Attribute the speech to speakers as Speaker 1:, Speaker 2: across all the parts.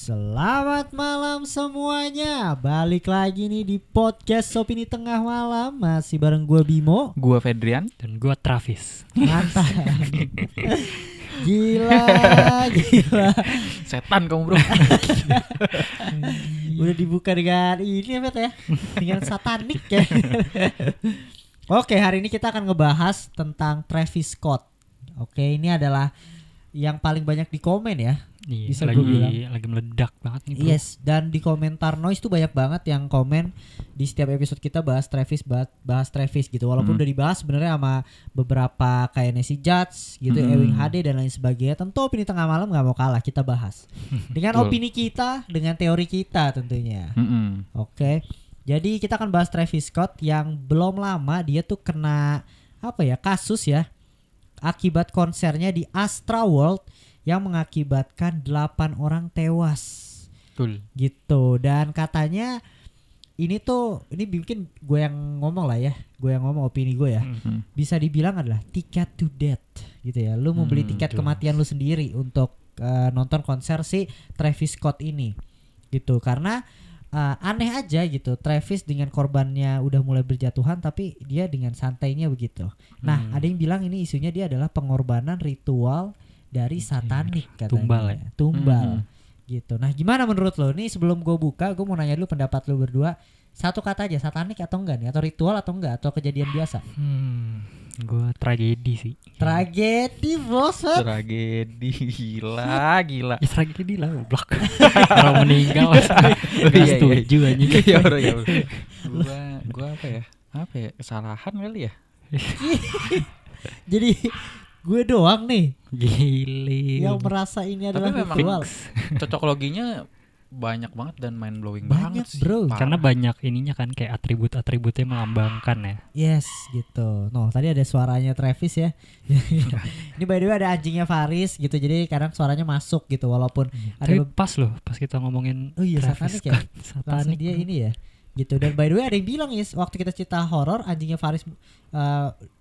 Speaker 1: Selamat malam semuanya. Balik lagi nih di podcast Opini Tengah Malam. Masih bareng gue Bimo,
Speaker 2: gue Fedrian,
Speaker 3: dan gue Travis.
Speaker 1: Mantap. Gila.
Speaker 2: Setan kamu bro.
Speaker 1: Udah dibuka dengan ini ya Bet ya, dengan satanik ya. Oke, hari ini kita akan ngebahas tentang Travis Scott. Oke, ini adalah yang paling banyak di komen ya.
Speaker 3: Iya,
Speaker 1: Bisa gue bilang
Speaker 3: lagi meledak banget nih bro.
Speaker 1: Yes, dan di komentar Noise tuh banyak banget yang komen di setiap episode kita bahas Travis gitu. Walaupun udah dibahas sebenarnya sama beberapa kayak Nancy Judge gitu, Ewing HD dan lain sebagainya. Tentu opini tengah malam gak mau kalah, kita bahas dengan opini kita, dengan teori kita tentunya. Oke. Jadi kita akan bahas Travis Scott yang belum lama dia tuh kena kasus ya, akibat konsernya di Astra World yang mengakibatkan 8 orang tewas.
Speaker 3: Betul.
Speaker 1: Gitu. Dan katanya ini bikin gue yang ngomong lah ya. Gue yang ngomong opini gue ya. Bisa dibilang adalah ticket to death gitu ya. Lu mau beli tiket kematian lu sendiri untuk nonton konser si Travis Scott ini. Gitu. Karena aneh aja gitu. Travis dengan korbannya udah mulai berjatuhan tapi dia dengan santainya begitu. Nah, ada yang bilang ini isunya dia adalah pengorbanan ritual dari satanik katanya. Tumbal gitu. Nah, gimana menurut lo? Nih sebelum gue buka, gue mau nanya dulu pendapat lo berdua. Satu kata aja, satanik atau enggak nih? Atau ritual atau enggak? Atau kejadian biasa?
Speaker 3: Gue tragedi sih.
Speaker 1: Tragedi bos.
Speaker 2: Tragedi gila.
Speaker 3: Ya tragedi lah goblok. Orang meninggal. Gak setuju aja.
Speaker 2: Iya bro. Gue apa ya? Kesalahan kali ya.
Speaker 1: Jadi gue doang nih
Speaker 3: Gile
Speaker 1: yang merasa ini adalah
Speaker 2: tapi memang
Speaker 1: ritual.
Speaker 2: Cocok loginya banyak banget dan mind blowing
Speaker 1: Banyak,
Speaker 2: banget sih.
Speaker 1: bro.
Speaker 2: Parah.
Speaker 3: Karena banyak ininya kan kayak atribut-atributnya melambangkan ya.
Speaker 1: Yes gitu. Tadi ada suaranya Travis ya. Ini by the way ada anjingnya Faris gitu. Jadi kadang suaranya masuk gitu walaupun
Speaker 3: Tapi pas loh pas kita ngomongin
Speaker 1: satanik
Speaker 3: Travis
Speaker 1: ya.
Speaker 3: Scott.
Speaker 1: Langsung dia ini ya. Gitu. Dan by the way ada yang bilang ya, waktu kita cerita horor anjingnya Faris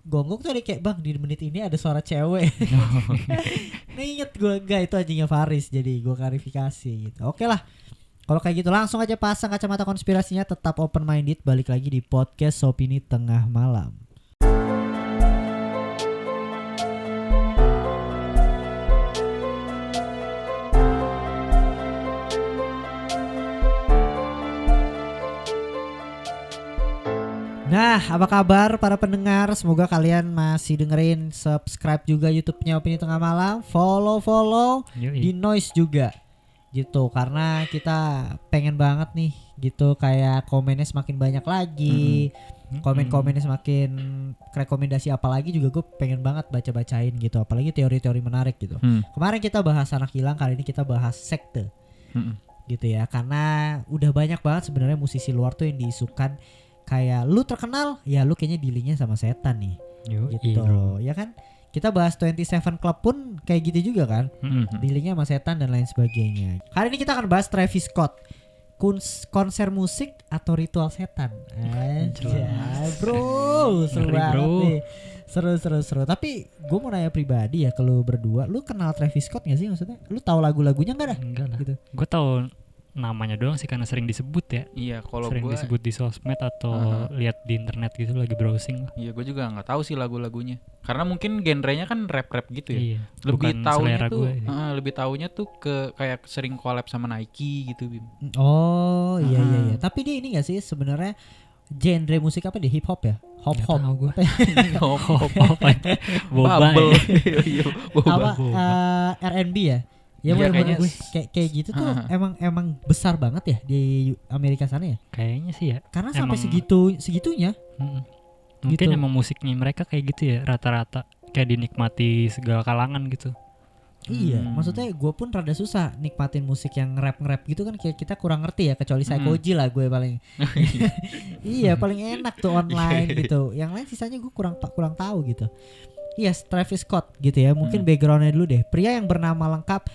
Speaker 1: gonggong tuh ada kayak, bang di menit ini ada suara cewek. Nah inget gue enggak, itu anjingnya Faris. Jadi gue klarifikasi gitu. Oke lah, kalau kayak gitu langsung aja pasang kacamata konspirasinya. Tetap open minded. Balik lagi di podcast Opini Tengah Malam. Nah, apa kabar para pendengar? Semoga kalian masih dengerin, subscribe juga YouTube-nya Opini Tengah Malam, follow di Noise juga. Gitu, karena kita pengen banget nih gitu kayak komennya semakin banyak lagi. Komen-komennya semakin rekomendasi apalagi juga gue pengen banget baca-bacain gitu, apalagi teori-teori menarik gitu. Kemarin kita bahas anak hilang, kali ini kita bahas sekte. Gitu ya, karena udah banyak banget sebenarnya musisi luar tuh yang diisukan kayak lu terkenal ya lu kayaknya dealingnya sama setan nih. Gitu ya kan. Kita bahas 27 Club pun kayak gitu juga kan. Dealingnya sama setan dan lain sebagainya. Hari ini kita akan bahas Travis Scott, konser musik atau ritual setan. Aja bro, seru banget nih. Seru. Tapi gue mau nanya pribadi ya ke lu berdua, lu kenal Travis Scott gak sih? Maksudnya lu tahu lagu-lagunya gak dah?
Speaker 3: Enggak lah
Speaker 1: Gitu.
Speaker 3: Gue tahu namanya doang sih karena sering disebut ya.
Speaker 2: Iya, kalau
Speaker 3: sering
Speaker 2: gue
Speaker 3: disebut di sosmed atau lihat di internet gitu lagi browsing.
Speaker 2: Iya, gue juga nggak tahu sih lagu-lagunya. Karena mungkin genrenya kan rap gitu ya.
Speaker 3: Iya,
Speaker 2: Lebih
Speaker 3: bukan
Speaker 2: taunya
Speaker 3: selera
Speaker 2: tuh,
Speaker 3: gue ini.
Speaker 2: lebih taunya tuh ke kayak sering collab sama Nike gitu, Bim.
Speaker 1: Oh iya. Tapi dia ini gak sih sebenarnya genre musik apa dia, hip hop ya? Hop.
Speaker 3: Gue.
Speaker 2: Bubble.
Speaker 1: Apa R&B ya? Ya
Speaker 2: Iya,
Speaker 1: bener-bener
Speaker 2: kayaknya
Speaker 1: kayak gitu tuh emang besar banget ya di Amerika sana ya?
Speaker 3: Kayaknya sih ya.
Speaker 1: Karena sampai
Speaker 3: Emang-
Speaker 1: segitunya.
Speaker 3: Mungkin
Speaker 1: Gitu.
Speaker 3: emang musiknya mereka kayak gitu ya, rata-rata kayak dinikmati segala kalangan gitu.
Speaker 1: Iya, maksudnya gue pun rada susah nikmatin musik yang rap gitu kan, kayak kita kurang ngerti ya, kecuali Psychoji lah gue paling. Iya, paling enak tuh online gitu. Yang lain sisanya gue kurang tahu gitu. Iya, Travis Scott gitu ya. Mungkin backgroundnya dulu deh. Pria yang bernama lengkap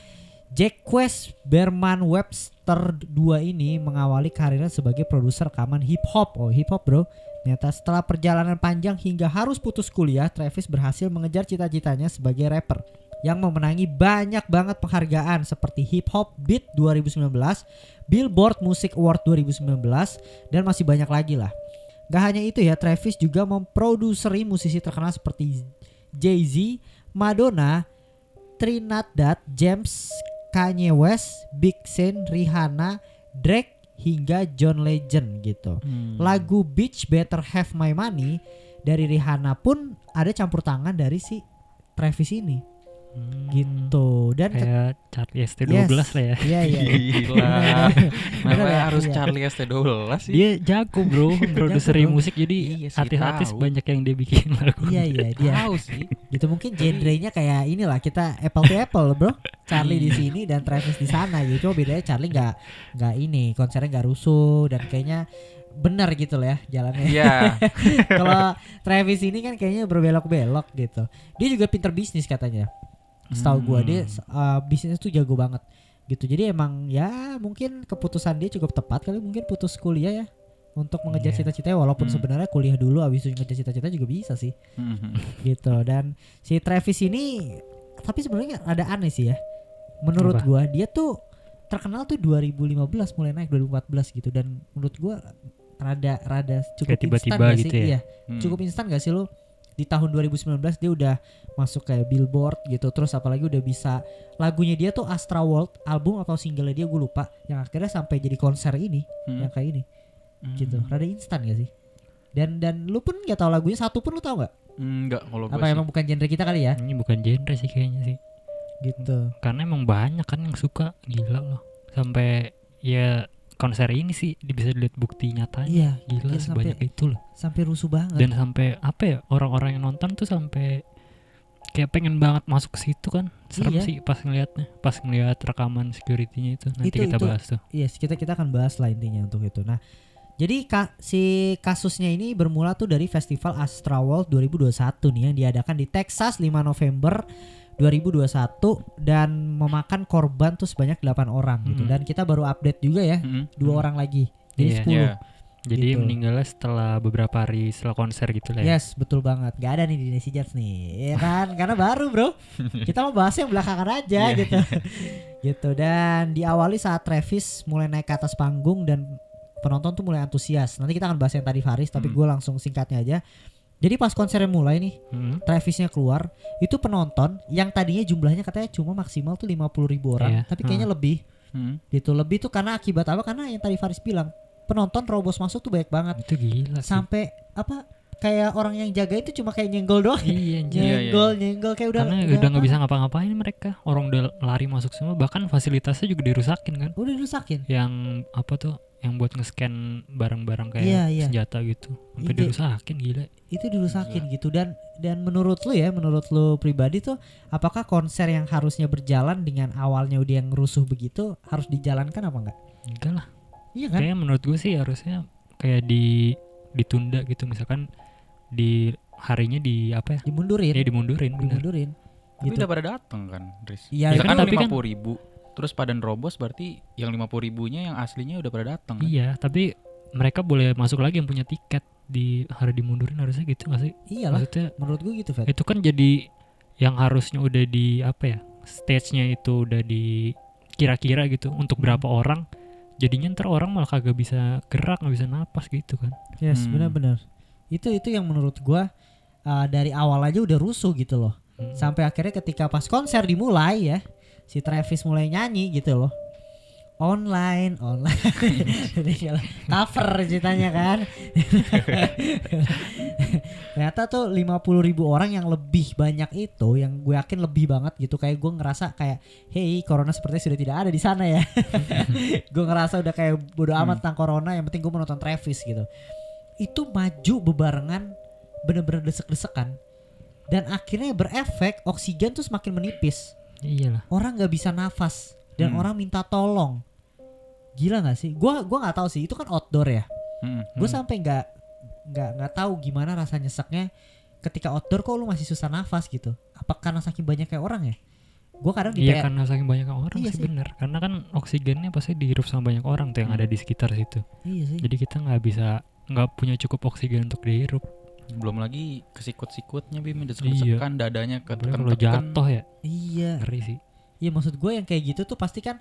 Speaker 1: Jacquez Berman Webster II ini mengawali karirnya sebagai produser rekaman hip hop. Oh, hip hop bro. Ternyata setelah perjalanan panjang hingga harus putus kuliah, Travis berhasil mengejar cita-citanya sebagai rapper. yang memenangi banyak banget penghargaan seperti Hip Hop Beat 2019, Billboard Music Award 2019, dan masih banyak lagi lah. Gak hanya itu ya, Travis juga memproduseri musisi terkenal seperti Jay-Z, Madonna, Trinidad James, Kanye West, Big Sean, Rihanna, Drake, hingga John Legend gitu. Lagu Bitch Better Have My Money dari Rihanna pun ada campur tangan dari si Travis ini. Gitu. Dan
Speaker 3: kayak Charlie ST12 lah ya.
Speaker 1: Iya.
Speaker 2: Gila. Kenapa
Speaker 1: Bener ya?
Speaker 2: harus
Speaker 1: Iya.
Speaker 2: Charlie ST12 sih?
Speaker 3: Dia jago bro, produseri
Speaker 1: Jago, bro.
Speaker 3: musik, jadi
Speaker 2: Iya sih,
Speaker 3: artis-artis
Speaker 2: tahu.
Speaker 3: banyak yang dia bikin lagu.
Speaker 1: Iya dia.
Speaker 2: Tahu sih.
Speaker 1: Gitu mungkin genrenya kayak inilah, kita apple to apple bro. Charlie di sini dan Travis di sana gitu. Cuma bedanya Charlie nggak ini, konsernya nggak rusuh dan kayaknya benar gitu loh ya jalannya.
Speaker 2: Iya.
Speaker 1: Kalau Travis ini kan kayaknya berbelok-belok gitu. Dia juga pinter bisnis katanya. Setahu gua dia bisnisnya tuh jago banget gitu. Jadi emang ya mungkin keputusan dia cukup tepat kali, mungkin putus kuliah ya untuk mengejar
Speaker 3: Iya.
Speaker 1: cita-citanya, walaupun sebenarnya kuliah dulu abis itu ngejar cita-cita juga bisa sih gitu. Dan si Travis ini tapi sebenarnya ada aneh sih ya. Menurut
Speaker 3: Apa?
Speaker 1: gua dia tuh terkenal tuh 2015 mulai naik 2014 gitu, dan menurut gua rada cukup
Speaker 3: Kayak tiba-tiba
Speaker 1: instan gak
Speaker 3: gitu
Speaker 1: sih?
Speaker 3: ya?
Speaker 1: Iya, cukup instan gak sih lu di tahun 2019 dia udah masuk kayak Billboard gitu, terus apalagi udah bisa lagunya dia tuh Astra World, album atau single dia gue lupa, yang akhirnya sampai jadi konser ini yang kayak ini gitu. Rada instan gak sih? Dan lu pun gak tahu lagunya satu pun, lu tahu nggak?
Speaker 2: Enggak, kalau gue
Speaker 1: Apa emang bukan genre kita kali ya?
Speaker 3: Ini bukan genre sih kayaknya sih.
Speaker 1: Gitu.
Speaker 3: Karena emang banyak kan yang suka, gila loh. Sampai ya konser ini sih bisa dilihat bukti nyatanya.
Speaker 1: Iya,
Speaker 3: Gila
Speaker 1: iya,
Speaker 3: sebanyak itu loh.
Speaker 1: sampai rusuh banget.
Speaker 3: Dan sampai apa ya, orang-orang yang nonton tuh sampai kayak pengen banget masuk ke situ kan. Serem
Speaker 1: Iya.
Speaker 3: sih pas ngeliatnya, pas ngeliat rekaman security-nya itu. Nanti kita
Speaker 1: Itu.
Speaker 3: bahas tuh.
Speaker 1: Yes, kita akan bahas lah intinya untuk itu. Nah, jadi si kasusnya ini bermula tuh dari Festival Astra World 2021 nih yang diadakan di Texas 5 November 2021 dan memakan korban tuh sebanyak 8 orang gitu. Dan kita baru update juga ya, 2 orang lagi. Jadi
Speaker 3: Iya.
Speaker 1: 10.
Speaker 2: Iya.
Speaker 3: Jadi
Speaker 1: Gitu.
Speaker 3: meninggalnya setelah beberapa hari setelah konser gitu lah ya.
Speaker 1: Yes, betul banget. Gak ada nih di Nesi Jazz nih, ya kan? Karena baru bro. Kita mau bahas yang belakangan aja
Speaker 2: Iya.
Speaker 1: gitu. Gitu. Dan diawali saat Travis mulai naik ke atas panggung dan penonton tuh mulai antusias. Nanti kita akan bahas yang tadi Faris, tapi gue langsung singkatnya aja. Jadi pas konsernya mulai nih, Travisnya keluar, itu penonton yang tadinya jumlahnya katanya cuma maksimal tuh 50.000 orang,
Speaker 3: Iya.
Speaker 1: tapi kayaknya lebih. Gitu. Lebih tuh karena akibat apa? Karena yang tadi Faris bilang, penonton terobos masuk tuh banyak banget.
Speaker 3: Itu gila sih.
Speaker 1: Sampai apa? Kayak orang yang jaga itu cuma kayak nyenggol doang.
Speaker 3: Iya anjir.
Speaker 1: Nyenggol kayak udah
Speaker 3: Karena udah nggak bisa ngapa-ngapain mereka. Orang udah lari masuk semua, bahkan fasilitasnya juga dirusakin kan.
Speaker 1: udah dirusakin.
Speaker 3: Yang apa tuh? Yang buat nge-scan barang-barang kayak
Speaker 1: Iya.
Speaker 3: senjata gitu. Sampai
Speaker 1: Iya.
Speaker 3: dirusakin, gila.
Speaker 1: Itu dirusakin gitu. Dan menurut lu pribadi tuh, apakah konser yang harusnya berjalan dengan awalnya udah yang rusuh begitu harus dijalankan apa enggak?
Speaker 3: Enggak lah.
Speaker 1: Iya kan?
Speaker 3: Kayaknya menurut gue sih harusnya kayak ditunda gitu, misalkan di harinya di apa ya?
Speaker 1: Dimundurin.
Speaker 3: Ya dimundurin, bener.
Speaker 1: Dimundurin.
Speaker 2: Tapi
Speaker 1: Gitu.
Speaker 2: udah pada datang kan, Riz?
Speaker 1: Iya,
Speaker 2: Ya
Speaker 3: kan,
Speaker 2: kan
Speaker 3: tapi kan-
Speaker 2: 50.000 terus pada nerobos, berarti yang 50.000-nya yang aslinya udah pada datang kan?
Speaker 3: Iya, tapi mereka boleh masuk lagi yang punya tiket di hari dimundurin, harusnya gitu gak sih?
Speaker 1: Iyalah.
Speaker 3: Maksudnya
Speaker 1: Menurut gue gitu, Fet.
Speaker 3: itu kan jadi yang harusnya udah di apa ya, stage-nya itu udah di kira-kira gitu untuk berapa orang, jadinya ntar orang malah kagak bisa gerak, nggak bisa napas gitu kan.
Speaker 1: Yes, benar-benar. Itu yang menurut gua dari awal aja udah rusuh gitu loh. Sampai akhirnya ketika pas konser dimulai ya, si Travis mulai nyanyi gitu loh. Online. Cover ceritanya kan. Ternyata tuh 50.000 orang yang lebih banyak itu, yang gue yakin lebih banget gitu. Kayak gue ngerasa kayak, hey, corona sepertinya sudah tidak ada di sana ya. Gue ngerasa udah kayak bodo amat tentang corona, yang penting gue mau nonton Travis gitu. Itu maju bebarengan, bener-bener desek-desekan. Dan akhirnya berefek, oksigen tuh semakin menipis.
Speaker 3: Iyalah.
Speaker 1: Orang nggak bisa nafas dan orang minta tolong. Gila nggak sih? Gua nggak tahu sih, itu kan outdoor ya. Gue sampai nggak tahu gimana rasa nyeseknya ketika outdoor kok lu masih susah nafas gitu. Apa karena saking banyaknya orang ya? Gue kadang
Speaker 3: Iya, karena saking banyak orang
Speaker 1: Iya
Speaker 3: sih
Speaker 1: sih.
Speaker 3: bener. Karena kan oksigennya pasti dihirup sama banyak orang tuh yang ada di sekitar situ.
Speaker 1: Iya sih.
Speaker 3: Jadi kita nggak punya cukup oksigen untuk dihirup.
Speaker 2: Belum lagi kesikut-sikutnya Bim,
Speaker 3: Iya.
Speaker 2: desek-desekan dadanya
Speaker 3: Apalagi kalau
Speaker 2: ketekan-tekan.
Speaker 3: jatuh ya
Speaker 1: Iya.
Speaker 3: ngeri sih.
Speaker 1: Iya maksud gue yang kayak gitu tuh pasti kan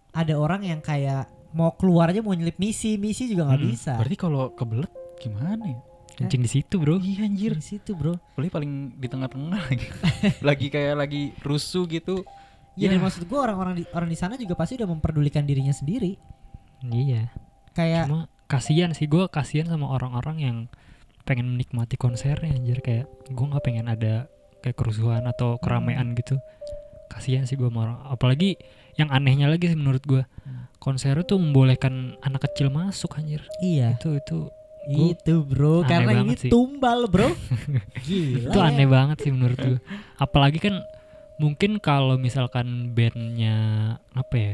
Speaker 1: ada orang yang kayak mau keluar aja mau nyelip misi juga nggak bisa.
Speaker 2: Berarti kalau kebelet gimana ya?
Speaker 3: Kencing di situ bro.
Speaker 2: Iya anjir.
Speaker 1: Di situ bro.
Speaker 2: Paling paling di tengah-tengah lagi. Lagi kayak lagi rusuh gitu.
Speaker 1: Iya
Speaker 2: Ya.
Speaker 1: dan maksud gue orang di sana juga pasti udah memperdulikan dirinya sendiri.
Speaker 3: Iya.
Speaker 1: Kayak
Speaker 3: Cuma kasihan sih, gue kasihan sama orang-orang yang pengen menikmati konsernya anjir, kayak gue nggak pengen ada kayak kerusuhan atau keramaian gitu. Kasihan sih gue sama orang. Apalagi yang anehnya lagi sih menurut gue, konser tuh membolehkan anak kecil masuk anjir.
Speaker 1: iya
Speaker 3: Itu
Speaker 1: itu bro
Speaker 3: aneh
Speaker 1: karena ini
Speaker 3: banget sih.
Speaker 1: tumbal bro. Gila.
Speaker 3: itu
Speaker 1: ya.
Speaker 3: aneh banget sih menurut gue. Apalagi kan mungkin kalau misalkan bandnya apa ya,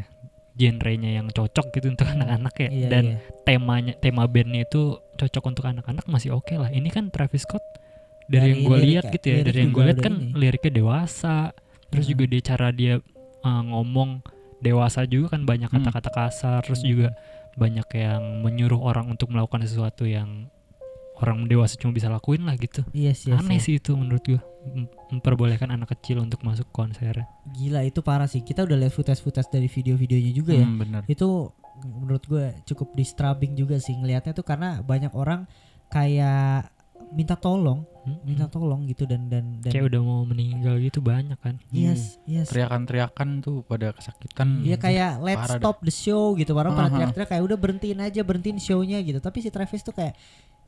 Speaker 3: genrenya yang cocok gitu untuk anak-anak ya,
Speaker 1: Iya,
Speaker 3: dan
Speaker 1: iya.
Speaker 3: tema bandnya itu cocok untuk anak-anak masih oke lah. Ini kan Travis Scott dari
Speaker 1: Dari
Speaker 3: yang gue
Speaker 1: lirik
Speaker 3: lihat
Speaker 1: ya,
Speaker 3: gitu ya,
Speaker 1: lirik
Speaker 3: dari yang
Speaker 1: juga
Speaker 3: gue lihat
Speaker 1: udah
Speaker 3: kan
Speaker 1: ini.
Speaker 3: liriknya dewasa, terus juga dia cara dia ngomong dewasa juga kan, banyak kata-kata kasar, terus juga banyak yang menyuruh orang untuk melakukan sesuatu yang orang dewasa cuma bisa lakuin lah gitu.
Speaker 1: Yes,
Speaker 3: Aneh
Speaker 1: yes.
Speaker 3: sih itu menurut gue, memperbolehkan anak kecil untuk masuk konser.
Speaker 1: Gila itu parah sih. Kita udah lihat footage dari video-videonya juga ya.
Speaker 2: Bener.
Speaker 1: Itu menurut gue cukup disturbing juga sih ngelihatnya tuh, karena banyak orang kayak minta tolong gitu dan
Speaker 3: Kayak udah mau meninggal gitu banyak kan.
Speaker 1: yes.
Speaker 2: Teriakan-teriakan tuh pada kesakitan.
Speaker 1: Iya kayak let's
Speaker 2: Parah
Speaker 1: stop the show gitu. Orang pada
Speaker 2: Aha.
Speaker 1: teriak-teriak kayak udah berhentiin show-nya gitu. Tapi si Travis tuh kayak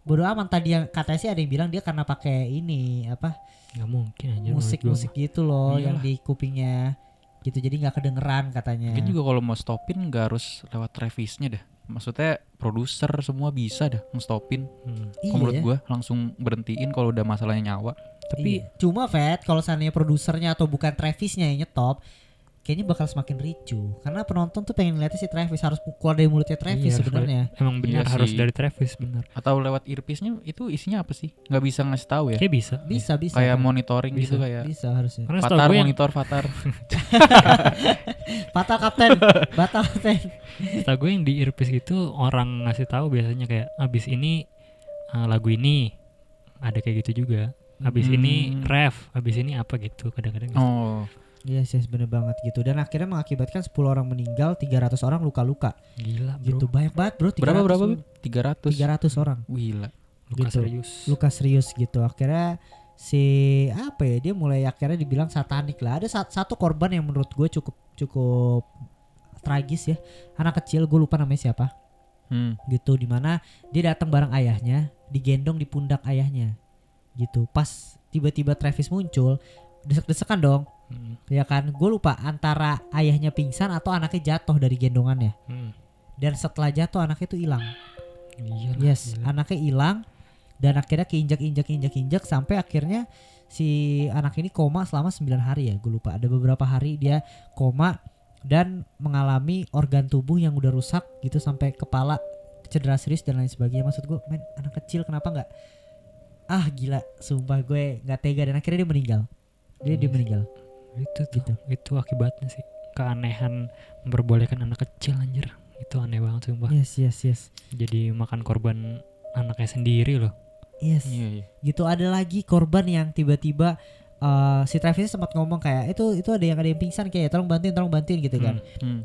Speaker 1: bodo amat. Tadi yang katanya sih ada yang bilang dia karena pakai ini apa
Speaker 3: Nggak mungkin aja
Speaker 1: musik gitu loh yang
Speaker 2: Iyalah.
Speaker 1: di kupingnya gitu, jadi nggak kedengeran katanya.
Speaker 2: Mungkin juga kalau mau stopin nggak harus lewat Travisnya dah. Maksudnya produser semua bisa dah ngestopin.
Speaker 1: Iya
Speaker 2: Kalau menurut
Speaker 1: ya.
Speaker 2: gue langsung berhentiin kalau udah masalahnya nyawa.
Speaker 3: Tapi
Speaker 1: Iya. Cuma Fat, kalau seandainya produsernya atau bukan Travisnya yang nyetop, kayaknya bakal semakin ricu. Karena penonton tuh pengen lihatnya si Travis, harus keluar dari mulutnya Travis
Speaker 3: iya,
Speaker 1: sebenarnya.
Speaker 3: emang benar
Speaker 2: Iya
Speaker 3: harus
Speaker 2: sih.
Speaker 3: dari Travis benar.
Speaker 2: Atau lewat earpiece-nya itu isinya apa sih? Nggak bisa ngasih tahu ya?
Speaker 3: Kayak bisa.
Speaker 1: Bisa
Speaker 2: Kayak
Speaker 1: kan?
Speaker 2: monitoring
Speaker 3: Bisa.
Speaker 2: gitu kayak
Speaker 1: Bisa harusnya.
Speaker 3: Karena setahu
Speaker 2: Fatar
Speaker 3: gue yang,
Speaker 2: monitor Fatar.
Speaker 1: Batal kapten, batal kapten.
Speaker 3: setahu gue yang di earpiece itu orang ngasih tahu biasanya kayak abis ini lagu ini ada kayak gitu juga. Abis ini ref, abis ini apa gitu kadang-kadang. Gitu.
Speaker 2: Oh,
Speaker 1: Yes, bener banget gitu. Dan akhirnya mengakibatkan 10 orang meninggal, 300 orang luka-luka.
Speaker 3: Gila bro.
Speaker 1: Gitu, banyak banget bro. 300
Speaker 2: berapa?
Speaker 1: lu-
Speaker 2: 300.
Speaker 1: 300 orang.
Speaker 2: Gila.
Speaker 3: Luka
Speaker 1: gitu.
Speaker 3: serius.
Speaker 1: Luka serius gitu. Akhirnya si apa ya, dia mulai akhirnya dibilang satanik lah. Ada satu korban yang menurut gue cukup tragis ya. Anak kecil, gue lupa namanya siapa. Gitu, dimana dia datang bareng ayahnya, digendong di pundak ayahnya. Gitu. Pas tiba-tiba Travis muncul, desek-desekan dong. Ya kan, gue lupa antara ayahnya pingsan atau anaknya jatuh dari gendongannya. Dan setelah jatuh anaknya itu hilang.
Speaker 3: Iya lah,
Speaker 1: Yes,
Speaker 3: gila.
Speaker 1: anaknya hilang dan akhirnya keinjak sampai akhirnya si anak ini koma selama 9 hari ya. Gue lupa, ada beberapa hari dia koma dan mengalami organ tubuh yang udah rusak gitu, sampai kepala cedera serius dan lain sebagainya. Maksud gue, men, anak kecil kenapa nggak? Gila, sumpah gue nggak tega, dan akhirnya dia meninggal. Dia meninggal.
Speaker 3: Itu tuh,
Speaker 1: Gitu.
Speaker 3: itu akibatnya sih keanehan memperbolehkan anak kecil anjir. Itu aneh banget sumpah.
Speaker 1: Yes.
Speaker 3: Jadi makan korban anaknya sendiri loh.
Speaker 1: Yes.
Speaker 2: Iya.
Speaker 1: Gitu, ada lagi korban yang tiba-tiba si Travis sempat ngomong kayak itu ada yang pingsan, kayak tolong bantuin gitu kan.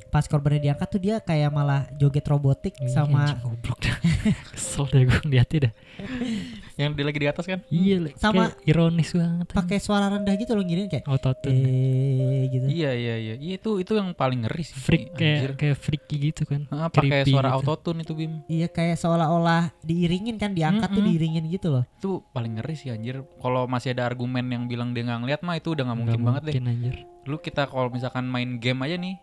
Speaker 1: Pas korbannya diangkat tuh dia kayak malah joget robotik
Speaker 3: Iya,
Speaker 1: sama
Speaker 3: anjing, goblok dah. Kesel deh gue ngeliatnya dah.
Speaker 2: Yang dia lagi di atas kan?
Speaker 3: Iya,
Speaker 1: Sama-
Speaker 3: kayak ironis banget.
Speaker 1: pakai suara rendah gitu loh, ngirin kayak
Speaker 3: Autotune.
Speaker 1: gitu.
Speaker 2: Iya. Itu yang paling ngeri sih.
Speaker 3: Freak
Speaker 2: anjir.
Speaker 3: kayak freaky gitu kan.
Speaker 2: Pakai
Speaker 3: Creepy
Speaker 2: suara
Speaker 3: gitu.
Speaker 2: autotune itu Bim.
Speaker 1: Iya, kayak seolah-olah diiringin kan, diangkat tuh diiringin gitu loh.
Speaker 2: Itu paling ngeri sih anjir. Kalau masih ada argumen yang bilang dia nggak ngeliat mah itu udah nggak mungkin banget deh.
Speaker 3: Anjir.
Speaker 2: Lu kita kalau misalkan main game aja nih,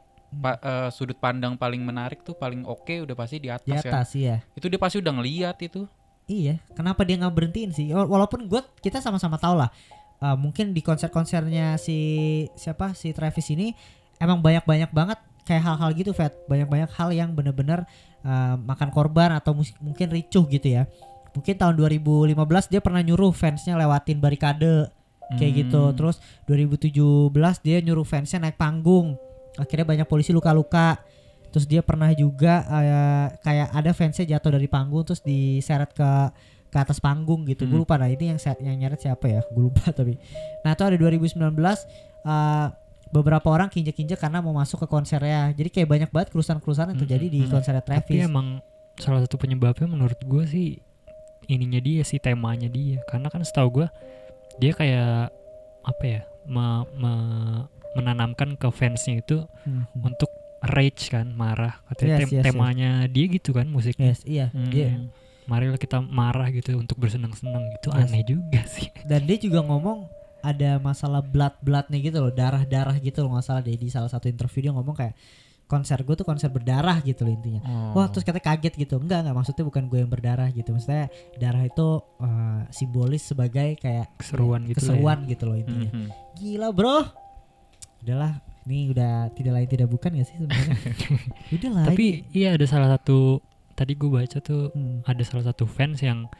Speaker 2: sudut pandang paling menarik tuh paling oke udah pasti di atas,
Speaker 1: Di
Speaker 2: kan.
Speaker 1: atas iya.
Speaker 2: Itu dia pasti udah ngeliat itu.
Speaker 1: Iya, kenapa dia nggak berhentiin sih? Walaupun kita sama-sama tahu lah, mungkin di konser-konsernya si Travis ini emang banyak banget kayak hal-hal gitu, Fat. Banyak hal yang benar-benar makan korban atau mungkin ricuh gitu ya. Mungkin tahun 2015 dia pernah nyuruh fansnya lewatin barikade kayak gitu. Terus 2017 dia nyuruh fansnya naik panggung. Akhirnya banyak polisi luka-luka. Terus dia pernah juga kayak ada fansnya jatuh dari panggung terus diseret ke ke atas panggung gitu. Gue
Speaker 2: Hmm.
Speaker 1: lupa, nah ini yang nyeret siapa ya, gue lupa tapi. Nah itu ada 2019 beberapa orang kinjek-kinjek karena mau masuk ke konsernya. Jadi kayak banyak banget kerusuhan-kerusuhan yang terjadi di konsernya
Speaker 3: Tapi
Speaker 1: Travis.
Speaker 3: emang salah satu penyebabnya menurut gue sih ininya dia sih, temanya dia. Karena kan setahu gue dia kayak apa ya, menanamkan ke fansnya itu untuk rage kan, marah. Katanya
Speaker 1: Yes, yes,
Speaker 3: temanya dia gitu kan musiknya.
Speaker 1: Yes, iya. Dia,
Speaker 3: Marilah kita marah gitu untuk bersenang-senang gitu.
Speaker 1: Yes.
Speaker 3: Aneh juga sih.
Speaker 1: dan dia juga ngomong ada masalah bloodnya gitu loh, darah gitu loh, nggak salah deh, di salah satu interview dia ngomong kayak konser gue tuh konser berdarah gitu loh intinya. Wah terus katanya kaget gitu, enggak maksudnya bukan gue yang berdarah gitu, maksudnya darah itu simbolis sebagai kayak
Speaker 3: Keseruan gitu lah ya.
Speaker 1: keseruan gitu loh intinya. Gila bro, udahlah ini udah tidak lain tidak bukan gak sih sebenarnya. Udahlah.
Speaker 3: Tapi iya ada salah satu, tadi gue baca tuh
Speaker 1: ini.
Speaker 3: ada salah satu fans yang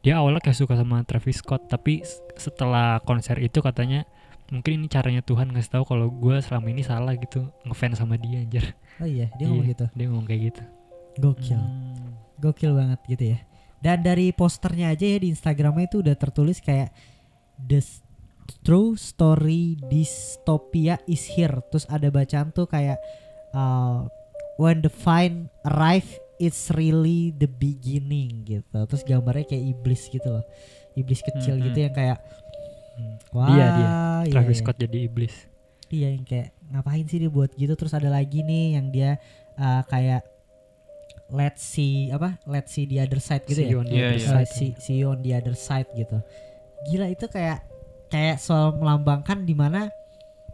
Speaker 3: dia awalnya kayak suka sama Travis Scott, tapi setelah konser itu katanya mungkin ini caranya Tuhan ngasih tahu kalau gue selama ini salah gitu ngefans sama dia anjir.
Speaker 1: Oh iya dia ngomong
Speaker 3: Iya,
Speaker 1: gitu.
Speaker 3: Dia ngomong kayak gitu.
Speaker 1: Gokil banget gitu ya. Dan dari posternya aja ya di Instagramnya itu udah tertulis kayak the true story dystopia is here. Terus ada bacaan tuh kayak when the find arrive it's really the beginning gitu. Terus gambarnya kayak iblis gitu loh, iblis kecil gitu yang kayak wah
Speaker 3: Dia
Speaker 1: iya,
Speaker 3: Travis
Speaker 1: iya.
Speaker 3: Scott jadi iblis.
Speaker 1: Iya yang kayak ngapain sih dia buat gitu. Terus ada lagi nih yang dia kayak let's see the other side gitu
Speaker 3: See
Speaker 1: ya.
Speaker 3: you on the
Speaker 2: Iya,
Speaker 3: other
Speaker 2: iya.
Speaker 3: side.
Speaker 1: See you on the other side gitu. Gila itu kayak soal melambangkan di mana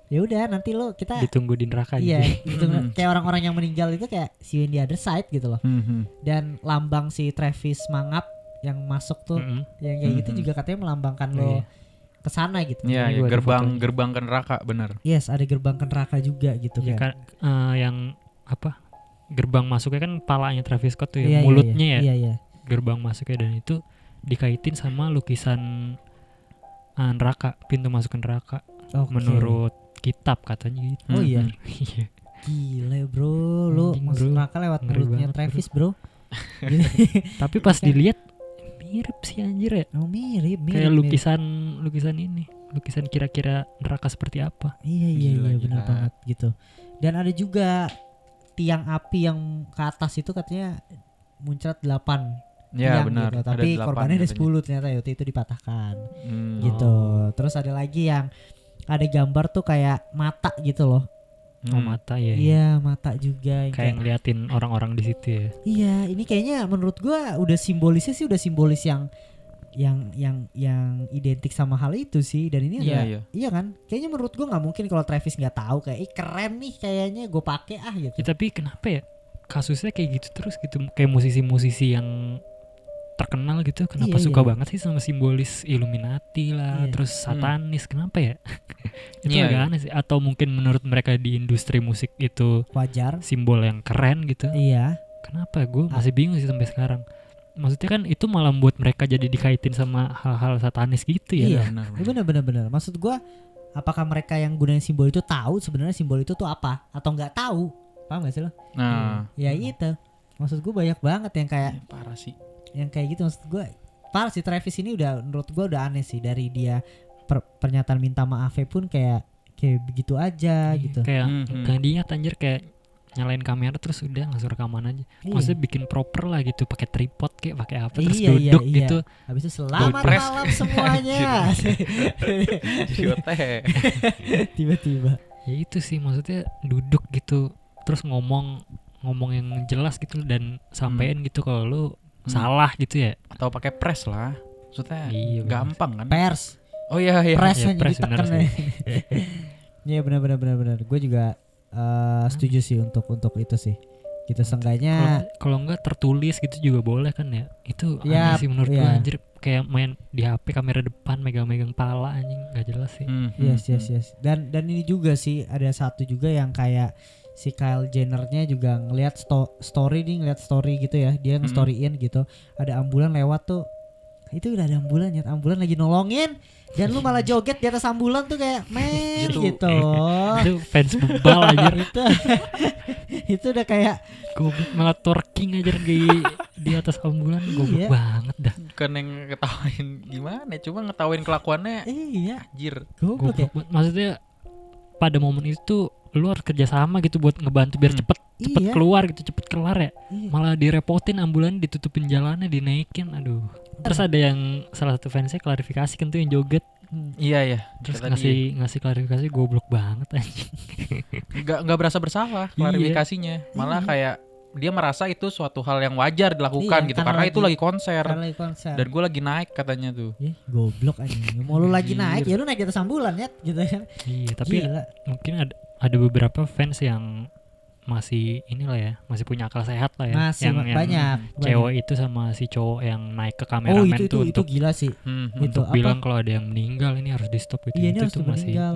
Speaker 1: ya udah nanti lo kita
Speaker 3: Ditunggu di neraka
Speaker 1: iya
Speaker 3: gitu.
Speaker 1: gitu. Kayak orang-orang yang meninggal itu kayak see you on the other side gitu loh. Dan lambang si Travis Mangap yang masuk tuh yang kayak gitu juga katanya melambangkan lo
Speaker 3: Iya.
Speaker 1: kesana gitu.
Speaker 2: Iya,
Speaker 3: Ini gua ada fotonya.
Speaker 2: gerbang ke neraka, bener.
Speaker 1: Yes, ada gerbang ke neraka juga gitu
Speaker 3: Ya
Speaker 1: kan.
Speaker 3: kan yang apa? Gerbang masuknya kan palanya Travis Scott tuh
Speaker 1: Iya,
Speaker 3: ya,
Speaker 1: iya,
Speaker 3: mulutnya ya.
Speaker 1: Iya, iya.
Speaker 3: Gerbang masuknya, dan itu dikaitin sama lukisan neraka, pintu masuk ke neraka.
Speaker 1: Oke.
Speaker 3: Menurut kitab katanya gitu.
Speaker 1: Oh iya.
Speaker 3: Iya.
Speaker 1: Gila bro, lu
Speaker 3: Anjing,
Speaker 1: masuk
Speaker 3: bro.
Speaker 1: neraka lewat
Speaker 3: Ngeri
Speaker 1: mulutnya
Speaker 3: banget,
Speaker 1: Travis bro.
Speaker 3: Tapi pas dilihat mirip sih anjir ya.
Speaker 1: Oh mirip.
Speaker 3: Kayak lukisan ini, lukisan kira-kira neraka seperti apa.
Speaker 1: Iya
Speaker 2: Gila,
Speaker 1: benar
Speaker 2: gila.
Speaker 1: banget gitu. Dan ada juga tiang api yang ke atas itu katanya muncrat 8
Speaker 2: Ya
Speaker 1: tiang
Speaker 2: benar.
Speaker 1: gitu.
Speaker 2: Ada
Speaker 1: Tapi
Speaker 2: 8
Speaker 1: korbannya ada
Speaker 2: katanya.
Speaker 1: 10 ternyata ya, waktu itu dipatahkan gitu.
Speaker 3: Oh.
Speaker 1: Terus ada lagi yang ada gambar tuh kayak mata gitu loh.
Speaker 3: Oh mata ya.
Speaker 1: Iya mata juga yang
Speaker 3: Kayak ngeliatin orang-orang di situ ya.
Speaker 1: iya, ini kayaknya menurut gua udah simbolisnya sih udah simbolis yang identik sama hal itu sih. Dan ini
Speaker 2: Iya,
Speaker 1: ada iya kan? Kayaknya menurut gua nggak mungkin kalau Travis nggak tahu kayak keren nih kayaknya gue pakai gitu.
Speaker 3: Ya, tapi kenapa ya kasusnya kayak gitu terus gitu, kayak musisi-musisi yang terkenal gitu kenapa
Speaker 1: Iya,
Speaker 3: suka
Speaker 1: iya.
Speaker 3: banget sih sama simbolis Illuminati lah,
Speaker 1: Iya.
Speaker 3: terus satanis, kenapa ya? Itu
Speaker 2: Iya,
Speaker 3: agak
Speaker 2: iya.
Speaker 3: aneh sih. Atau mungkin menurut mereka di industri musik itu
Speaker 1: Wajar.
Speaker 3: simbol yang keren gitu.
Speaker 1: Iya.
Speaker 3: Kenapa? Gue masih bingung sih sampai sekarang. Maksudnya kan itu malah buat mereka jadi dikaitin sama hal-hal satanis gitu ya.
Speaker 1: Iya.
Speaker 2: Benar.
Speaker 1: Bener. Maksud gua apakah mereka yang gunain simbol itu tahu sebenarnya simbol itu tuh apa atau nggak tahu? Paham gak sih lo?
Speaker 2: Nah,
Speaker 1: Ya gitu. Maksud gua banyak banget yang kayak
Speaker 2: parah sih.
Speaker 1: yang kayak gitu. Maksud gue parah sih Travis ini udah menurut gue udah aneh sih. Dari dia pernyataan minta maafnya pun kayak begitu aja gitu.
Speaker 3: Kayak gak niat anjir, kayak nyalain kamera terus udah langsung rekaman aja.
Speaker 1: Iya.
Speaker 3: Maksudnya bikin proper lah gitu, pakai tripod kayak pakai apa terus
Speaker 1: Iya,
Speaker 3: duduk
Speaker 1: iya.
Speaker 3: gitu.
Speaker 1: Habis itu selamat
Speaker 2: Press.
Speaker 1: malam semuanya. Tiba-tiba.
Speaker 3: Ya itu sih maksudnya duduk gitu terus ngomong yang jelas gitu dan sampein gitu kalau lu salah gitu ya.
Speaker 2: Atau pakai press lah. Maksudnya
Speaker 3: Iya, bener.
Speaker 2: gampang kan?
Speaker 1: Pers.
Speaker 2: Oh iya.
Speaker 1: Press
Speaker 3: Iya,
Speaker 1: aja
Speaker 3: press bener
Speaker 1: ditekan.
Speaker 3: sih.
Speaker 1: Iya benar. Gue juga setuju sih untuk itu sih. Gitu seenggaknya
Speaker 3: Kalau enggak tertulis gitu juga boleh kan ya. Itu
Speaker 1: Ya,
Speaker 3: aneh sih menurut
Speaker 1: iya.
Speaker 3: gua anjir, kayak main di HP kamera depan megang-megang pala anjing, enggak jelas sih.
Speaker 1: Yes. Dan ini juga sih ada satu juga yang kayak si Kyle Jenner-nya juga ngelihat story gitu ya. Dia nge-storyin gitu. Ada ambulan lewat tuh. Itu udah ada ambulan ya. Ambulan lagi nolongin dan lu malah joget di atas ambulan tuh kayak men
Speaker 2: Gitu.
Speaker 1: gitu.
Speaker 3: Itu fans bebal anjir.
Speaker 1: itu udah kayak
Speaker 3: Goblok, malah twerking aja di atas ambulan, goblok
Speaker 1: Iya.
Speaker 3: banget dah.
Speaker 2: bukan yang ngetawain gimana, cuma ngetawain kelakuannya
Speaker 1: Iya,
Speaker 2: anjir.
Speaker 1: goblok ya.
Speaker 3: Goblok banget. Maksudnya pada momen itu lu harus kerja sama gitu buat ngebantu biar cepet
Speaker 1: Iya.
Speaker 3: keluar gitu, cepet kelar ya.
Speaker 1: Iya.
Speaker 3: Malah direpotin, ambulan ditutupin jalannya, dinaikin, aduh. Terus ada yang salah satu fansnya klarifikasi kan tuh yang joget,
Speaker 2: Iya.
Speaker 3: terus
Speaker 2: Kata dia.
Speaker 3: ngasih klarifikasi, goblok banget anjing.
Speaker 2: Nggak berasa bersalah
Speaker 3: Iya.
Speaker 2: klarifikasinya, malah
Speaker 1: Iya.
Speaker 2: kayak dia merasa itu suatu hal yang wajar dilakukan
Speaker 1: Iya,
Speaker 2: gitu,
Speaker 1: karena
Speaker 2: karena itu lagi konser
Speaker 1: Karena lagi konser.
Speaker 2: dan gue lagi naik katanya tuh.
Speaker 1: Goblok anjing. Mau lu lagi
Speaker 3: Anjir.
Speaker 1: naik ya lu naik di atas ambulan ya gitu kan.
Speaker 3: Iya, tapi
Speaker 1: Gila.
Speaker 3: mungkin ada beberapa fans yang masih inilah ya, masih punya akal sehat lah ya.
Speaker 1: Masih
Speaker 3: yang
Speaker 1: banyak.
Speaker 3: cewek itu sama si cowok yang naik ke
Speaker 1: Oh
Speaker 3: kameramen
Speaker 1: itu
Speaker 3: tuh untuk
Speaker 1: gila sih.
Speaker 3: untuk
Speaker 1: Itu
Speaker 3: bilang
Speaker 1: apa?
Speaker 3: kalau ada yang meninggal ini harus di stop gitu.
Speaker 1: Iya, ini
Speaker 3: Itu
Speaker 1: harus
Speaker 3: tuh
Speaker 1: meninggal.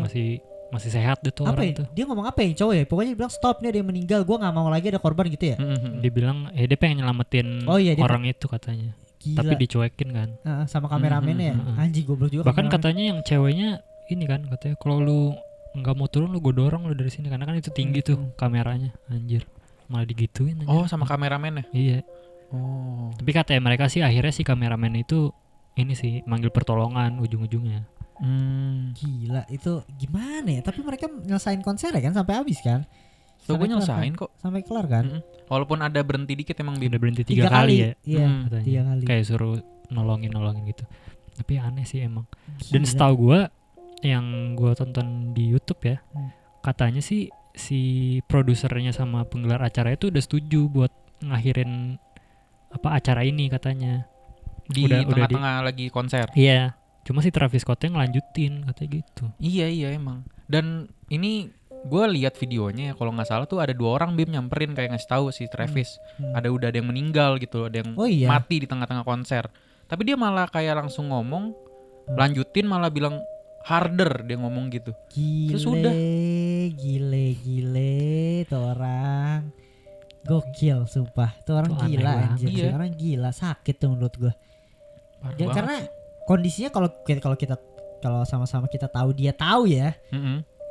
Speaker 3: masih sehat deh tuh
Speaker 1: Apa
Speaker 3: orang
Speaker 1: ya?
Speaker 3: tuh.
Speaker 1: Dia ngomong apa ya cowok ya? Pokoknya dia bilang stop nih, ada yang meninggal. Gua nggak mau lagi ada korban gitu ya.
Speaker 3: Dia bilang dia pengen nyelamatin
Speaker 1: Oh iya, dia
Speaker 3: orang itu katanya.
Speaker 1: Gila.
Speaker 3: Tapi dicuekin kan.
Speaker 1: Sama kameramennya ya. Anjing goblok juga.
Speaker 3: Bahkan
Speaker 1: kameramen.
Speaker 3: katanya yang ceweknya ini kan, katanya kalau lu nggak mau turun lu gue dorong lu dari sini, karena kan itu tinggi tuh kameranya. Anjir. Malah digituin anjir.
Speaker 2: Oh, sama kameramennya.
Speaker 3: Iya.
Speaker 2: Oh.
Speaker 3: Tapi katanya mereka sih akhirnya si kameramen itu ini sih manggil pertolongan ujung-ujungnya.
Speaker 1: Gila itu gimana ya? Tapi mereka nyelesain konser ya kan sampai habis kan?
Speaker 2: So gue
Speaker 1: Sampai kelar
Speaker 2: nyelesain
Speaker 1: kan?
Speaker 2: kok.
Speaker 1: Sampai kelar kan?
Speaker 2: Walaupun ada berhenti dikit emang
Speaker 3: Udah
Speaker 2: Bim.
Speaker 3: berhenti 3 kali ya
Speaker 1: Iya,
Speaker 3: katanya.
Speaker 1: 3 kali.
Speaker 3: Kayak suruh nolongin gitu. Tapi aneh sih emang. Dan
Speaker 1: Gila.
Speaker 3: setahu gue yang gue tonton di YouTube ya, katanya sih si produsernya sama penggelar acara itu udah setuju buat ngakhirin apa acara ini katanya.
Speaker 2: Di
Speaker 3: Udah
Speaker 2: tengah-tengah lagi konser.
Speaker 3: Iya. Cuma si Travis Scott yang ngelanjutin katanya gitu.
Speaker 2: Iya emang. Dan ini gue lihat videonya ya, kalau nggak salah tuh ada 2 orang Bim nyamperin kayak ngasih tahu si Travis udah ada yang meninggal gitu, ada yang mati di tengah-tengah konser. Tapi dia malah kayak langsung ngomong, lanjutin malah bilang harder, dia ngomong gitu. Terus udah.
Speaker 1: Gile tuh orang. Gokil sumpah. Tuh orang
Speaker 3: Tuh
Speaker 1: gila
Speaker 3: aneh
Speaker 1: anjir.
Speaker 2: banget.
Speaker 1: Tuh orang gila, sakit tuh menurut gue.
Speaker 2: Parah
Speaker 1: Ya,
Speaker 2: banget.
Speaker 1: karena kondisinya kalau sama-sama kita tahu dia tahu ya.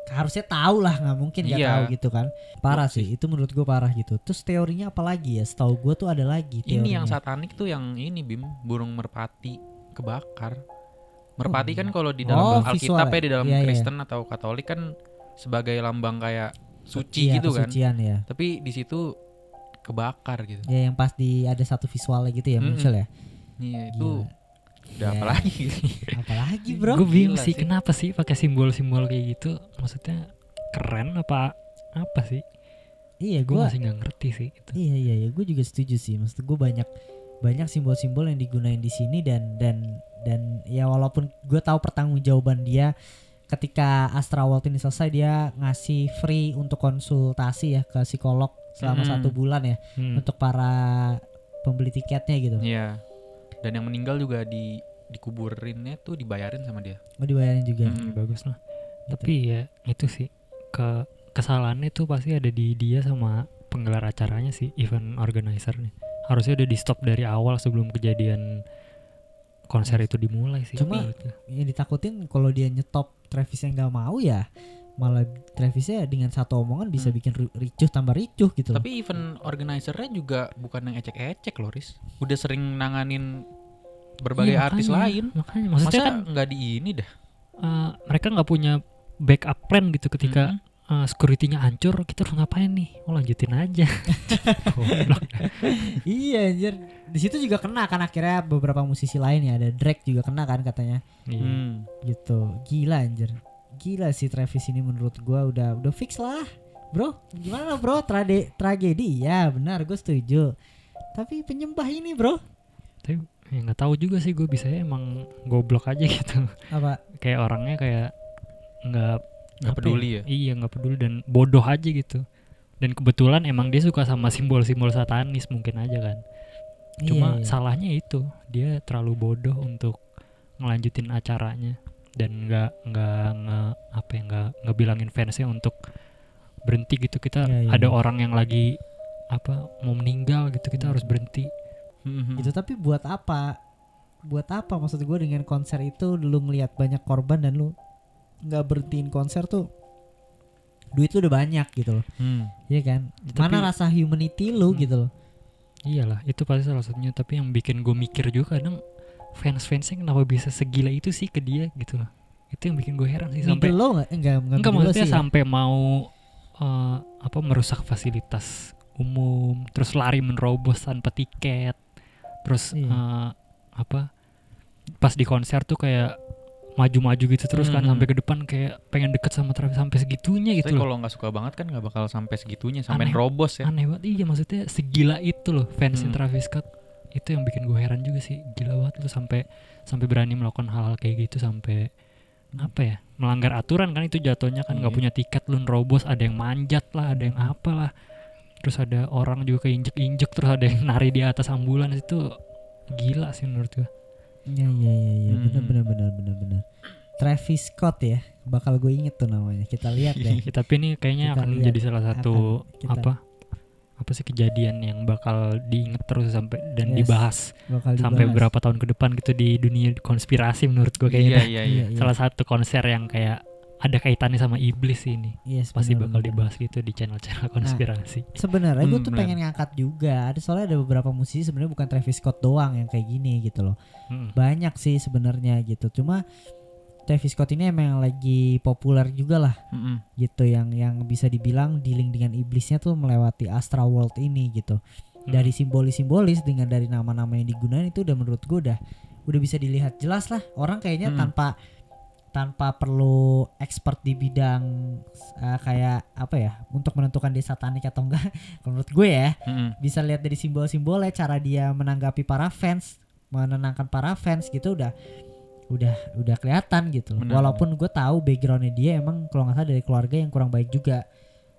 Speaker 1: Harusnya tahu lah, nggak mungkin nggak
Speaker 2: Iya.
Speaker 1: tahu gitu kan. Parah sih, itu menurut gue parah gitu. Terus teorinya apa lagi ya? Setahu gue tuh ada lagi teorinya.
Speaker 2: Ini yang satanik tuh yang ini Bim, burung merpati kebakar. Merpati kan kalau di dalam Alkitab ya, di dalam Kristen atau Katolik kan sebagai lambang kayak suci gitu kan.
Speaker 1: Kesucian ya.
Speaker 2: Tapi di situ kebakar gitu.
Speaker 1: Ya yang pas ada satu visualnya gitu ya muncul ya.
Speaker 2: Iya itu
Speaker 1: Gila.
Speaker 2: udah apa lagi?
Speaker 1: Apalagi bro?
Speaker 3: Gue bingung
Speaker 2: Gila
Speaker 3: sih
Speaker 2: sih.
Speaker 3: kenapa sih pakai simbol-simbol kayak gitu. Maksudnya keren apa sih?
Speaker 1: Iya
Speaker 3: Gue
Speaker 1: gue.
Speaker 3: masih nggak ngerti sih itu.
Speaker 1: Iya gue juga setuju sih. Maksud gue banyak simbol-simbol yang digunain di sini dan ya walaupun gue tahu pertanggungjawaban dia ketika Astra World ini selesai, dia ngasih free untuk konsultasi ya ke psikolog selama 1 bulan ya untuk para pembeli tiketnya gitu.
Speaker 2: Iya. Dan yang meninggal juga dikuburinnya tuh dibayarin sama dia.
Speaker 1: Oh dibayarin juga.
Speaker 3: Bagus lah.
Speaker 1: Gitu.
Speaker 3: Tapi ya itu sih kesalahannya tuh pasti ada di dia sama penggelar acaranya sih, event organizer-nya. Harusnya udah di stop dari awal sebelum kejadian konser itu dimulai sih.
Speaker 1: Cuma
Speaker 3: menurutnya.
Speaker 1: yang ditakutin kalau dia nyetop Travis yang nggak mau ya, malah Travisnya dengan satu omongan bisa bikin ricuh tambah ricuh gitu.
Speaker 2: Tapi event organizer-nya juga bukan yang ecek-ecek loh, Riz. Udah sering nanganin berbagai
Speaker 3: Iya,
Speaker 2: artis
Speaker 3: makanya.
Speaker 2: lain.
Speaker 3: Makanya maksudnya
Speaker 2: Masa
Speaker 3: kan
Speaker 2: nggak di ini dah?
Speaker 3: mereka nggak punya backup plan gitu ketika security-nya hancur, kita harus ngapain nih? Oh lanjutin aja. Goblok.
Speaker 1: Iya anjir. Di situ juga kena kan akhirnya beberapa musisi lain ya, ada Drake juga kena kan katanya.
Speaker 3: Iya.
Speaker 1: Gitu. Gila anjir. Gila sih Travis ini menurut gua udah fix lah. Bro, gimana bro? Tragedi. Ya, benar gue setuju. Tapi penyembah ini, bro.
Speaker 3: Tapi ya nggak tahu juga sih, gue bisa emang goblok aja gitu.
Speaker 1: Apa?
Speaker 3: Kayak orangnya kayak nggak
Speaker 2: peduli ya?
Speaker 3: Iya nggak peduli dan bodoh aja gitu. Dan kebetulan emang dia suka sama simbol-simbol satanis mungkin aja kan. Cuma
Speaker 1: Iya.
Speaker 3: salahnya itu dia terlalu bodoh untuk ngelanjutin acaranya dan nggak ngebilangin fansnya untuk berhenti gitu. Kita
Speaker 1: Iya.
Speaker 3: ada orang yang lagi mau meninggal gitu, kita harus berhenti.
Speaker 1: Itu tapi buat apa? Buat apa maksud gue dengan konser itu lu ngelihat banyak korban dan lu nggak berhentiin konser tuh, duit lu udah banyak gitu loh. Iya kan? Mana
Speaker 3: Tapi-
Speaker 1: rasa humanity lu gitu loh.
Speaker 3: Iyalah, itu pasti salah satunya. Tapi yang bikin gue mikir juga kadang fans-fansnya kenapa bisa segila itu sih ke dia gitu loh. Itu yang bikin gue heran sih, sampai
Speaker 1: enggak
Speaker 3: maksudnya
Speaker 1: sih,
Speaker 3: sampai mau merusak fasilitas umum, terus lari menerobos tanpa tiket, terus pas di konser tuh kayak maju-maju gitu terus kan sampai ke depan kayak pengen deket sama Travis sampai segitunya gitu loh.
Speaker 2: Kalau nggak suka banget kan nggak bakal sampai segitunya, sampai nerobos ya.
Speaker 3: Aneh banget, iya maksudnya segila itu loh fansin Travis Scott. Itu yang bikin gue heran juga sih, gila banget lu sampai berani melakukan hal-hal kayak gitu, sampai apa ya, melanggar aturan kan itu jatuhnya kan, nggak punya tiket lu nerobos, ada yang manjat lah, ada yang apalah, terus ada orang juga keinjek-injek, terus ada yang nari di atas ambulans. Itu gila sih menurut gue.
Speaker 1: Iya benar. Travis Scott ya, bakal gue inget tuh namanya. Kita lihat deh.
Speaker 3: Tapi ini kayaknya akan menjadi salah satu apa sih kejadian yang bakal diinget terus sampai dan dibahas sampai beberapa tahun ke depan gitu di dunia konspirasi menurut gue kayaknya.
Speaker 2: Iya.
Speaker 3: Salah satu konser yang kayak ada kaitannya sama iblis ini.
Speaker 1: Yes,
Speaker 3: pasti bakal dibahas gitu di channel-channel konspirasi.
Speaker 1: Sebenarnya gue tuh pengen ngangkat juga. Soalnya ada beberapa musisi sebenarnya bukan Travis Scott doang yang kayak gini gitu loh. Banyak sih sebenarnya gitu. Cuma Travis Scott ini emang lagi populer juga lah, gitu, yang bisa dibilang dealing dengan iblisnya tuh melewati Astral World ini gitu. Dari simbolis dengan dari nama-nama yang digunakan itu udah menurut gue udah bisa dilihat jelas lah. Orang kayaknya tanpa perlu expert di bidang kayak apa ya untuk menentukan dia satanik atau enggak. Menurut gue ya bisa lihat dari simbol-simbolnya, cara dia menanggapi para fans, menenangkan para fans gitu udah kelihatan gitu. Walaupun gue tahu backgroundnya dia emang kalau nggak salah dari keluarga yang kurang baik juga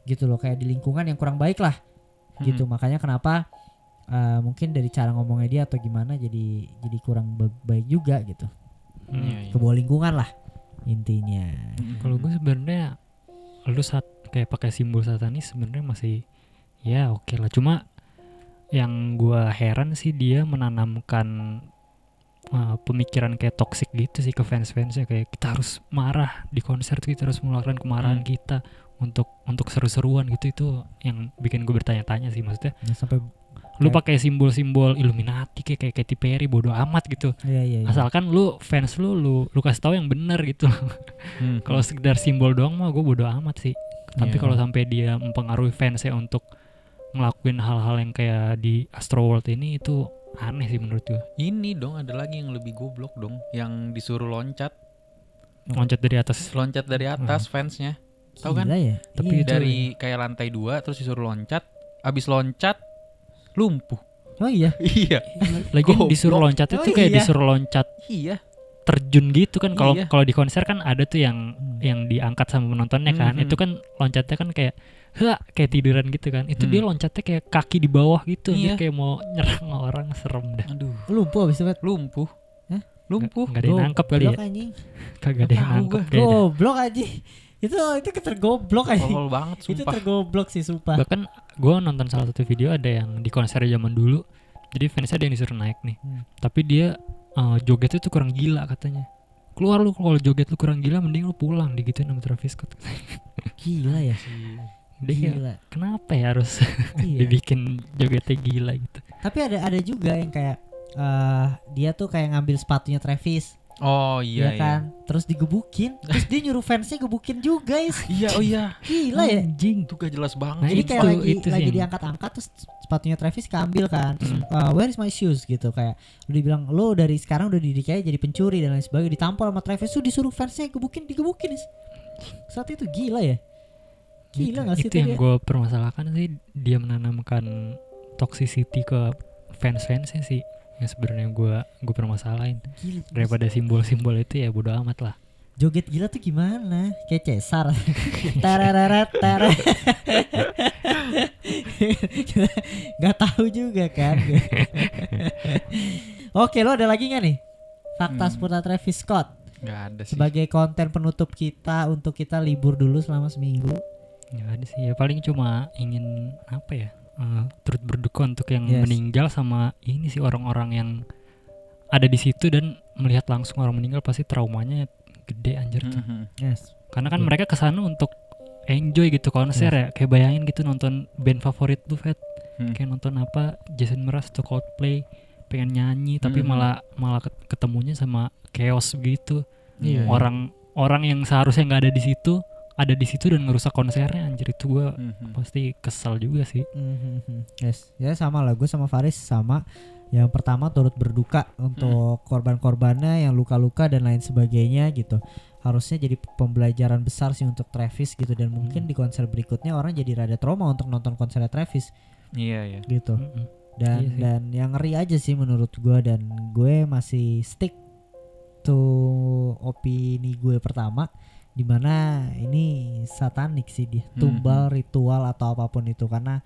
Speaker 1: gitu loh, kayak di lingkungan yang kurang baik lah gitu. Makanya kenapa mungkin dari cara ngomongnya dia atau gimana jadi kurang baik juga gitu. Ke bawah lingkungan lah intinya.
Speaker 3: Kalau gue sebenarnya lu kayak pakai simbol satanis sebenarnya masih ya oke lah. Cuma yang gue heran sih dia menanamkan pemikiran kayak toxic gitu sih ke fans-fansnya, kayak kita harus marah di konser tuh, kita harus mengeluarkan kemarahan kita untuk seru-seruan gitu. Itu yang bikin gue bertanya-tanya sih, maksudnya
Speaker 1: sampai
Speaker 3: lu pakai simbol-simbol Illuminati kayak Katy Perry, bodo amat gitu.
Speaker 1: Iya.
Speaker 3: Asalkan lu fans lu kasih tahu yang benar gitu. Kalau sekedar simbol doang mah gue bodo amat sih. Tapi kalau sampai dia mempengaruhi fansnya untuk ngelakuin hal-hal yang kayak di Astro World ini, itu aneh sih menurut gue.
Speaker 2: Ini dong ada lagi yang lebih goblok dong, yang disuruh loncat dari atas fansnya. Tahu kan?
Speaker 1: Ya?
Speaker 2: Tapi dari kayak lantai 2 terus disuruh loncat, abis loncat lumpuh.
Speaker 1: Oh iya.
Speaker 2: Iya.
Speaker 3: Lagi disuruh loncat itu kayak disuruh loncat.
Speaker 2: Iya.
Speaker 3: Terjun gitu kan. Kalau di konser kan ada tuh yang diangkat sama penontonnya kan. Itu kan loncatnya kan kayak tiduran gitu kan. Itu dia loncatnya kayak kaki di bawah gitu. Dia kayak mau nyerang orang, serem dah.
Speaker 2: Aduh.
Speaker 1: Lumpuh abis itu.
Speaker 2: Lumpuh.
Speaker 3: Lumpuh. Gak ada yang nangkep kali ya. Kagak ada yang nangkep.
Speaker 1: Goblok aja. Itu tergoblok aja.
Speaker 2: Tolol banget sumpah.
Speaker 1: Itu tergoblok sih sumpah.
Speaker 3: Bahkan gue nonton salah satu video ada yang di konser zaman dulu. Jadi fansnya ada yang disuruh naik nih. Tapi dia jogetnya tuh kurang gila katanya. Keluar lu, kalau joget lu kurang gila mending lu pulang, digituin sama Travis Scott.
Speaker 1: Gila ya.
Speaker 3: Dia kenapa ya harus dibikin jogetnya gila gitu.
Speaker 1: Tapi ada juga yang kayak dia tuh kayak ngambil sepatunya Travis.
Speaker 2: Oh iya
Speaker 1: kan. Terus digebukin, terus dia nyuruh fansnya gebukin juga guys.
Speaker 2: Iya.
Speaker 1: Gila ya.
Speaker 2: Anjing, itu gak jelas banget.
Speaker 1: Nah, ini kayak lagi diangkat-angkat terus sepatunya Travis keambil kan. Terus where is my shoes gitu, kayak udah bilang lo dari sekarang udah didikanya jadi pencuri dan lain sebagainya, ditampol sama Travis tuh disuruh fansnya digebukin. Saat itu gila ya. Gila gak sih
Speaker 3: itu yang gue permasalahkan sih, dia menanamkan toxicity ke fans-fansnya sih. Yang sebenarnya gue permasalahin. Daripada simbol-simbol itu ya bodo amat lah.
Speaker 1: Joget gila tuh gimana? Kayak Cesar. Tarararat. Gak tahu juga kan. Oke, lo ada lagi gak nih fakta seputar Travis Scott?
Speaker 2: Gak ada sih.
Speaker 1: Sebagai konten penutup kita untuk kita libur dulu selama seminggu.
Speaker 3: Gak ada sih, ya paling cuma ingin apa ya, turut berduka untuk yang meninggal, sama ini sih orang-orang yang ada di situ dan melihat langsung orang meninggal, pasti traumanya gede anjir tuh. Karena kan mereka kesana untuk enjoy gitu konser ya, kayak bayangin gitu nonton band favorit lu Fat, kayak nonton apa Jason Mraz atau Coldplay pengen nyanyi tapi malah ketemunya sama chaos gitu. Orang yang seharusnya nggak ada di situ dan ngerusak konsernya, anjir itu gue pasti kesal juga sih.
Speaker 1: Yes, ya sama lah, gue sama Faris sama. Yang pertama turut berduka untuk korban-korbannya yang luka-luka dan lain sebagainya gitu. Harusnya jadi pembelajaran besar sih untuk Travis gitu, dan mungkin di konser berikutnya orang jadi rada trauma untuk nonton konsernya Travis.
Speaker 2: Iya.
Speaker 1: Gitu. Dan yang ngeri aja sih menurut gue, dan gue masih stick to opini gue pertama, dimana ini satanik sih dia, tumbal ritual atau apapun itu, karena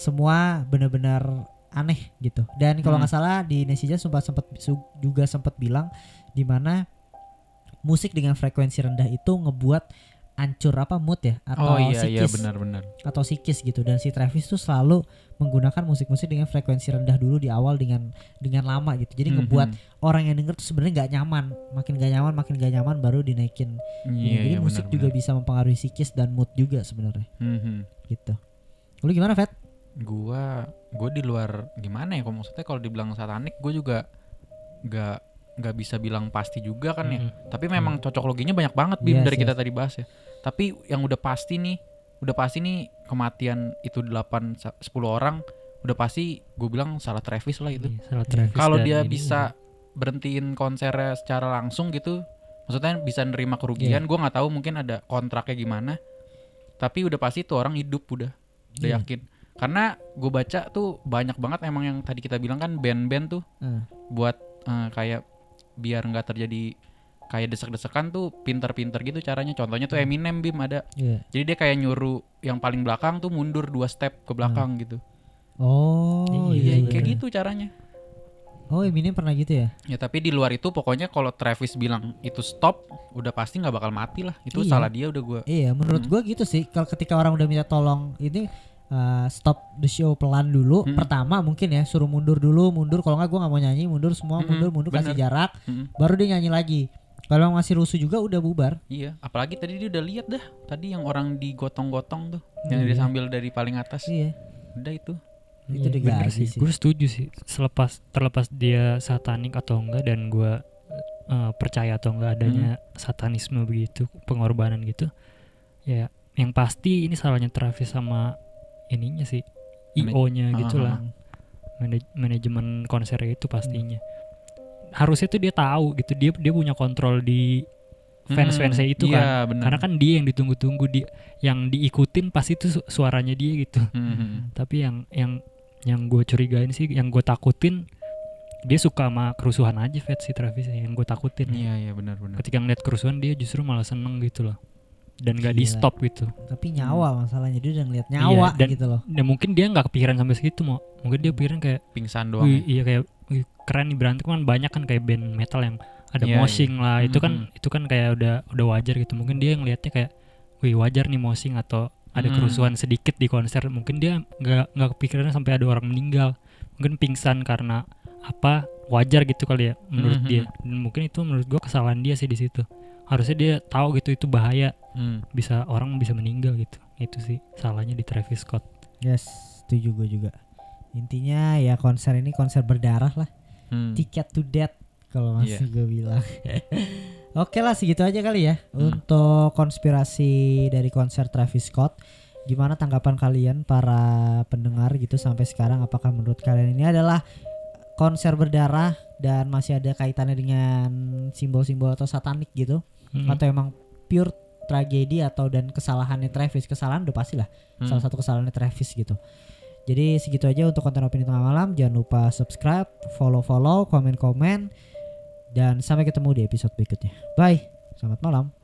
Speaker 1: semua benar-benar aneh gitu. Dan kalau nggak salah di Nesija sempat bilang dimana musik dengan frekuensi rendah itu ngebuat hancur mood ya, atau psikis,
Speaker 2: benar
Speaker 1: atau psikis gitu. Dan si Travis tuh selalu menggunakan musik-musik dengan frekuensi rendah dulu di awal dengan lama gitu. Jadi ngebuat orang yang denger tuh sebenarnya nggak nyaman, makin gak nyaman baru dinaikin. Jadi musik juga bisa mempengaruhi psikis dan mood juga sebenarnya. Gitu. Lu gimana, Fet?
Speaker 2: Gue di luar gimana ya, kalau maksudnya kalau dibilang satanik gue juga nggak bisa bilang pasti juga kan ya. Tapi memang cocok loginya banyak banget Bim dari kita tadi bahas ya. Tapi yang udah pasti nih kematian itu 8-10 orang udah pasti gue bilang salah Travis lah itu. Kalau dia bisa berhentiin konsernya secara langsung gitu, maksudnya bisa nerima kerugian, gue nggak tahu mungkin ada kontraknya gimana. Tapi udah pasti tuh orang hidup udah yakin. Karena gue baca tuh banyak banget emang yang tadi kita bilang kan band-band tuh buat kayak biar nggak terjadi kayak desek-desekan tuh pinter-pinter gitu caranya. Contohnya tuh Eminem Bim ada. Jadi dia kayak nyuruh yang paling belakang tuh mundur 2 step ke belakang gitu.
Speaker 1: Iya
Speaker 2: kayak gitu caranya.
Speaker 1: Eminem pernah gitu ya?
Speaker 2: Ya tapi di luar itu pokoknya kalau Travis bilang itu stop, udah pasti nggak bakal mati lah. Itu salah dia udah gue.
Speaker 1: Iya, menurut gue gitu sih. Kalau ketika orang udah minta tolong ini stop the show pelan dulu. Pertama mungkin ya suruh mundur kalau nggak gue nggak mau nyanyi, mundur semua, mundur kasih jarak, baru dia nyanyi lagi. Kalau masih rusuh juga udah bubar.
Speaker 2: Iya, apalagi tadi dia udah lihat dah tadi yang orang digotong-gotong tuh, yang dia sambil dari paling atas.
Speaker 1: Iya,
Speaker 2: udah itu
Speaker 3: bener sih. Gue setuju sih, terlepas dia satanik atau enggak, dan gue percaya atau enggak adanya satanisme begitu, pengorbanan gitu ya. Yang pasti ini salahnya Travis sama ininya sih, IO-nya gitulah, manajemen konsernya itu pastinya. Harusnya tuh dia tahu gitu, dia punya kontrol di fans-fansnya itu kan, karena kan dia yang ditunggu-tunggu, yang diikutin pasti itu suaranya dia gitu. Tapi yang gue curigain sih, yang gue takutin, dia suka sama kerusuhan aja si Travis, yang gue takutin.
Speaker 2: Iya benar.
Speaker 3: Ketika ngeliat kerusuhan dia justru malah seneng gitu loh, dan gak di stop gitu.
Speaker 1: Tapi nyawa masalahnya, dia udah ngeliat nyawa gitu loh.
Speaker 3: Dan mungkin dia gak kepikiran sampai segitu, mungkin dia pikiran kayak
Speaker 2: pingsan doang.
Speaker 3: Iya kayak keren nih, berantem kan banyak kan kayak band metal yang ada moshing lah. Itu kan kayak udah wajar gitu. Mungkin dia ngelihatnya kayak wajar nih moshing atau ada kerusuhan sedikit di konser. Mungkin dia nggak kepikiran sampai ada orang meninggal. Mungkin pingsan karena apa, wajar gitu kali ya menurut dia. Dan mungkin itu menurut gua kesalahan dia sih di situ. Harusnya dia tahu gitu itu bahaya, orang bisa meninggal gitu. Itu sih salahnya di Travis Scott.
Speaker 1: Yes, setuju gue juga. Intinya ya konser ini konser berdarah lah. Ticket to death kalau masih gue bilang. Oke lah, segitu aja kali ya untuk konspirasi dari konser Travis Scott. Gimana tanggapan kalian para pendengar gitu sampai sekarang? Apakah menurut kalian ini adalah konser berdarah dan masih ada kaitannya dengan simbol-simbol atau satanik gitu? Atau emang pure tragedi atau dan kesalahannya Travis? Kesalahan udah pasti lah, salah satu kesalahannya Travis gitu. Jadi segitu aja untuk konten Opini Tengah Malam. Jangan lupa subscribe, follow, komen, dan sampai ketemu di episode berikutnya. Bye, selamat malam.